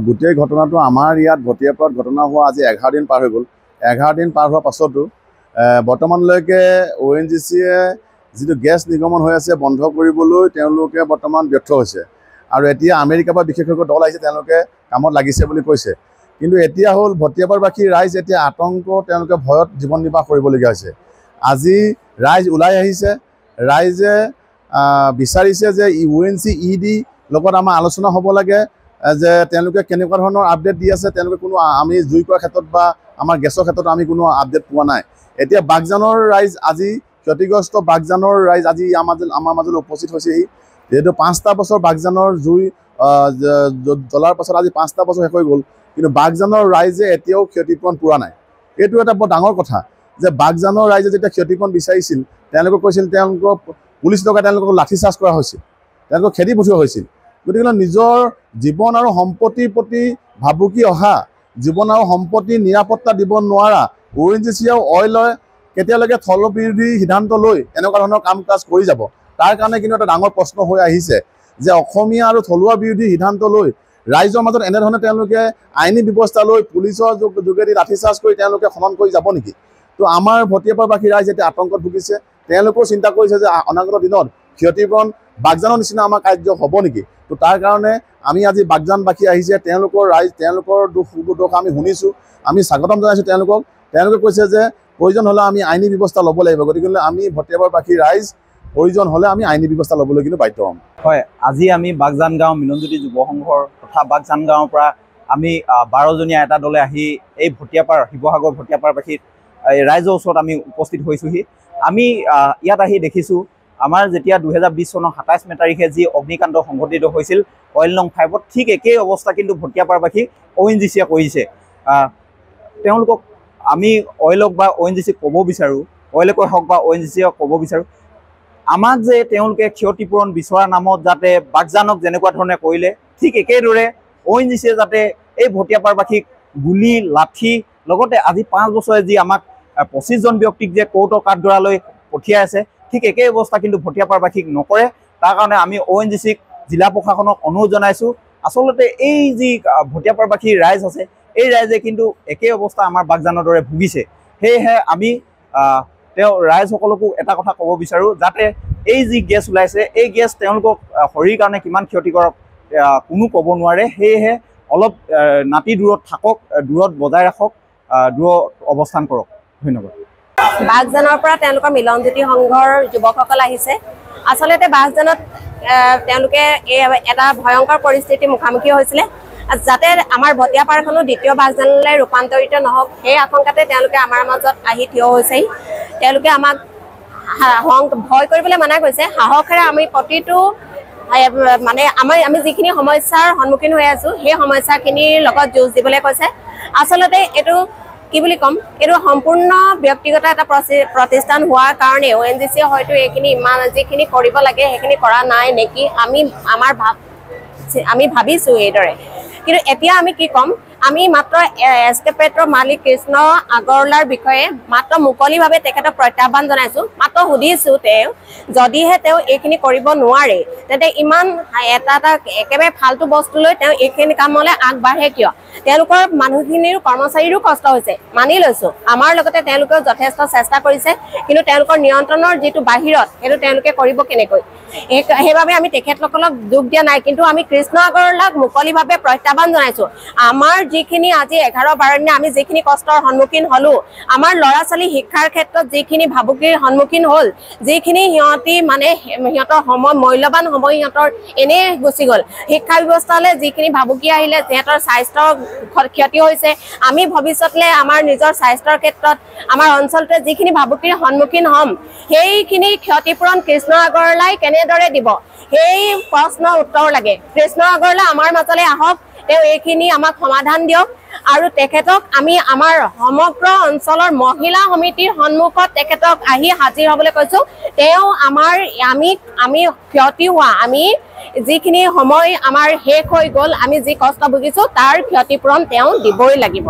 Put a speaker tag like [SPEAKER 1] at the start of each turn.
[SPEAKER 1] গোটেই ঘটনাটো আমাৰ ইয়াত ভটিয়াপাৰাত ঘটনা হোৱা আজি 11 দিন পাৰ হৈ গ'ল। 11 দিন পাৰ হোৱাৰ পাছতো বৰ্তমানলৈকে ONGCয়ে যিটো গেছ নিৰ্গমন হৈ আছে বন্ধ কৰিবলৈ তেওঁলোকে বৰ্তমান ব্যৰ্থ হৈছে। আৰু এতিয়া আমেৰিকাৰ পৰা বিশেষজ্ঞ দল আহিছে, তেওঁলোকে কামত লাগিছে বুলি কৈছে। কিন্তু এতিয়া হ'ল ভটিয়াপাৰবাসী ৰাইজ এতিয়া আতংক, তেওঁলোকে ভয়ত জীৱন নিৰ্বাহ কৰিবলগীয়া হৈছে। আজি ৰাইজ ওলাই আহিছে, ৰাইজে বিচাৰিছে যে ONGC লগত আমাৰ আলোচনা হ'ব লাগে, যে তেওঁলোকে কেনেকুৱা ধৰণৰ আপডেট দি আছে। তেওঁলোকে কোনো আমি জুই কৰাৰ ক্ষেত্ৰত বা আমাৰ গেছৰ ক্ষেত্ৰত আমি কোনো আপডেট পোৱা নাই। এতিয়া বাগজানৰ ৰাইজ আজি ক্ষতিগ্ৰস্ত, বাগজানৰ ৰাইজ আজি আমাৰ মাজলৈ উপস্থিত হৈছেহি। যিহেতু 5টা বছৰ বাগজানৰ জুই জ্বলাৰ পাছত আজি 5টা বছৰ শেষ হৈ গ'ল, কিন্তু বাগজানৰ ৰাইজে এতিয়াও ক্ষতিপূৰণ পোৱা নাই। এইটো এটা বৰ ডাঙৰ কথা যে বাগজানৰ ৰাইজে যেতিয়া ক্ষতিপূৰণ বিচাৰিছিল, তেওঁলোকে কৈছিল তেওঁলোকক পুলিচ লগাই তেওঁলোকক লাঠিচাৰ্জ কৰা হৈছিল, তেওঁলোকক খেদি পঠিওৱা হৈছিল। গতিকে নিজৰ জীৱন আৰু সম্পত্তিৰ প্ৰতি ভাবুকি অহা, জীৱন আৰু সম্পত্তিৰ নিৰাপত্তা দিব নোৱাৰা ONGCয়ে অইলৰ কেতিয়ালৈকে থলবিৰোধী সিদ্ধান্ত লৈ এনেকুৱা ধৰণৰ কাম কাজ কৰি যাব। তাৰ কাৰণে কিন্তু এটা ডাঙৰ প্ৰশ্ন হৈ আহিছে যে অসমীয়া আৰু থলুৱা বিৰোধী সিদ্ধান্ত লৈ ৰাইজৰ মাজত এনেধৰণে তেওঁলোকে আইনী ব্যৱস্থা লৈ পুলিচৰ যোগেদি লাঠিচাৰ্জ কৰি তেওঁলোকে খনন কৰি যাব নেকি? তো আমাৰ ভটিয়াপাৰবাসী ৰাইজ এতিয়া আতংকত ভুগিছে। তেওঁলোকেও চিন্তা কৰিছে যে অনাগত দিনত ক্ষতিপূৰণ বাগজানৰ নিচিনা আমাৰ কাৰ্য হ'ব নেকি? তো তাৰ কাৰণে আমি আজি বাগজানবাসী আহিছে, তেওঁলোকৰ ৰাইজ, তেওঁলোকৰ দুখ আমি শুনিছোঁ, আমি স্বাগতম জনাইছোঁ তেওঁলোকক। তেওঁলোকে কৈছে যে প্ৰয়োজন হ'লে আমি আইনী ব্যৱস্থা ল'ব লাগিব। গতিকে আমি ভটিয়াপাৰবাসী ৰাইজ প্ৰয়োজন হ'লে আমি আইনী ব্যৱস্থা ল'বলৈ কিন্তু বাধ্য হ'ম।
[SPEAKER 2] হয়, আজি আমি বাগজান গাঁও মিলনজ্যোতি যুৱ সংঘৰ তথা বাগজান গাঁৱৰ পৰা আমি 12জনীয়া এটা দলে আহি এই শিৱসাগৰ ভটিয়াপাৰবাসীৰ ৰাইজৰ ওচৰত আমি উপস্থিত হৈছোঁহি। আমি ইয়াত আহি দেখিছোঁ আমাৰ যেতিয়া 2020 চনৰ 27 মে তাৰিখে যি অগ্নিকাণ্ড সংঘটিত হৈছিল অইল নং 5ত, ঠিক একেই অৱস্থা কিন্তু ভটিয়াপাৰবাসী ONGCয়ে কৰিছে। তেওঁলোকক আমি অইলক বা ONGCক ক'ব বিচাৰোঁ, অইলকে হওক বা ONGCক ক'ব বিচাৰোঁ, আমাক যে তেওঁলোকে ক্ষতিপূৰণ বিচৰাৰ নামত যাতে বাগজানক যেনেকুৱা ধৰণে কৰিলে, ঠিক একেদৰে ONGCয়ে যাতে এই ভটিয়াপাৰবাসীক গুলি, লাঠি, লগতে আজি 5 বছৰে যি আমাক 25জন ব্যক্তিক যে কোৰ্টৰ কাঠগড়ালৈ পঠিয়াই আছে, ঠিক একেই অৱস্থা কিন্তু ভটিয়াপাৰবাসীক নকৰে। তাৰ কাৰণে আমি ONGCক, জিলা প্ৰশাসনক অনুৰোধ জনাইছোঁ। আচলতে এই যি ভটিয়াপাৰবাসীৰ ৰাইজ আছে, এই ৰাইজে কিন্তু একেই অৱস্থা আমাৰ বাগজানৰ দৰে ভুগিছে। সেয়েহে আমি ৰাইজসকলকো এটা কথা ক'ব বিচাৰোঁ, যাতে এই যি গেছ ওলাইছে, এই গেছ তেওঁলোকক শৰীৰৰ কাৰণে কিমান ক্ষতিকৰ কোনো ক'ব নোৱাৰে। সেয়েহে অলপ নাতি দূৰত থাকক, দূৰত বজাই ৰাখক, দূৰত অৱস্থান কৰক। ধন্যবাদ।
[SPEAKER 3] বাগজানৰ পৰা তেওঁলোকৰ মিলনজ্যোতি সংঘৰ যুৱকসকল আহিছে। আচলতে বাগজানত তেওঁলোকে এটা ভয়ংকৰ পৰিস্থিতিৰ মুখামুখি হৈছিলে, যাতে আমাৰ ভটিয়াপাৰখনো দ্বিতীয় বাগজানলৈ ৰূপান্তৰিত নহওক, সেই আশংকাতে তেওঁলোকে আমাৰ মাজত আহি থিয় হৈছেহি। তেওঁলোকে আমাক ভয় কৰিবলৈ মানা কৰিছে, সাহসেৰে আমি প্ৰতিটো আমি যিখিনি সমস্যাৰ সন্মুখীন হৈ আছোঁ, সেই সমস্যাখিনিৰ লগত যুঁজ দিবলৈ কৈছে। আচলতে এইটো কি বুলি ক'ম, এইটো সম্পূৰ্ণ ব্যক্তিগত এটা প্ৰতিষ্ঠান হোৱাৰ কাৰণে ONGCয়ে হয়তো এইখিনি যিখিনি কৰিব লাগে সেইখিনি কৰা নাই নেকি, আমি ভাবিছোঁ এইদৰে। কিন্তু এতিয়া আমি কি ক'ম, আমি মাত্ৰ SK পেট্ৰৰ মালিক কৃষ্ণ আগৰৱালাৰ বিষয়ে মাত্ৰ মুকলিভাৱে তেখেতক প্ৰত্যাহ্বান জনাইছোঁ। মাত্ৰ সুধিছোঁ, যদিহে তেওঁ এইখিনি কৰিব নোৱাৰে, তেন্তে ইমান এটা একেবাৰে ফাল্টু বস্তু লৈ তেওঁ এইখিনি কামলৈ আগবাঢ়ে কিয়? তেওঁলোকৰ মানুহখিনিৰো, কৰ্মচাৰীৰো কষ্ট হৈছে, মানি লৈছোঁ। আমাৰ লগতে তেওঁলোকেও যথেষ্ট চেষ্টা কৰিছে, কিন্তু তেওঁলোকৰ নিয়ন্ত্ৰণৰ যিটো বাহিৰত, সেইটো তেওঁলোকে কৰিব কেনেকৈ? সেইবাবে আমি তেখেতসকলক যোগ দিয়া নাই, কিন্তু আমি কৃষ্ণ আগৰৱালাক মুকলিভাৱে প্ৰত্যাহ্বান জনাইছোঁ। আমাৰ যিখিনি আজি 11-12 দিনে আমি যিখিনি কষ্টৰ সন্মুখীন হ'লোঁ, আমাৰ ল'ৰা ছোৱালী শিক্ষাৰ ক্ষেত্ৰত যিখিনি ভাবুকিৰ সন্মুখীন হ'ল, যিখিনি সিহঁতৰ মূল্যৱান সময় সিহঁতৰ এনেই গুচি গ'ল, শিক্ষা ব্যৱস্থালৈ যিখিনি ভাবুকি আহিলে, সিহঁতৰ স্বাস্থ্যৰ ক্ষতি হৈছে, আমি ভৱিষ্যতলৈ আমাৰ নিজৰ স্বাস্থ্যৰ ক্ষেত্ৰত আমাৰ অঞ্চলটোৱে যিখিনি ভাবুকিৰ সন্মুখীন হ'ম, সেইখিনি ক্ষতিপূৰণ কৃষ্ণ আগৰৱালাই কেনেদৰে দিব, সেই প্ৰশ্নৰ উত্তৰ লাগে। কৃষ্ণ আগৰৱালা আমাৰ মাজলৈ আহক, তেওঁ এইখিনি আমাক সমাধান দিয়ক, আৰু তেখেতক আমি আমাৰ সমগ্ৰ অঞ্চলৰ মহিলা সমিতিৰ সন্মুখত তেখেতক আহি হাজিৰ হ'বলৈ কৈছোঁ। তেওঁ আমি ক্ষতি হোৱা, আমি যিখিনি সময় আমাৰ শেষ হৈ গ'ল, আমি যি কষ্ট ভুগিছোঁ, তাৰ ক্ষতিপূৰণ তেওঁ দিবই লাগিব।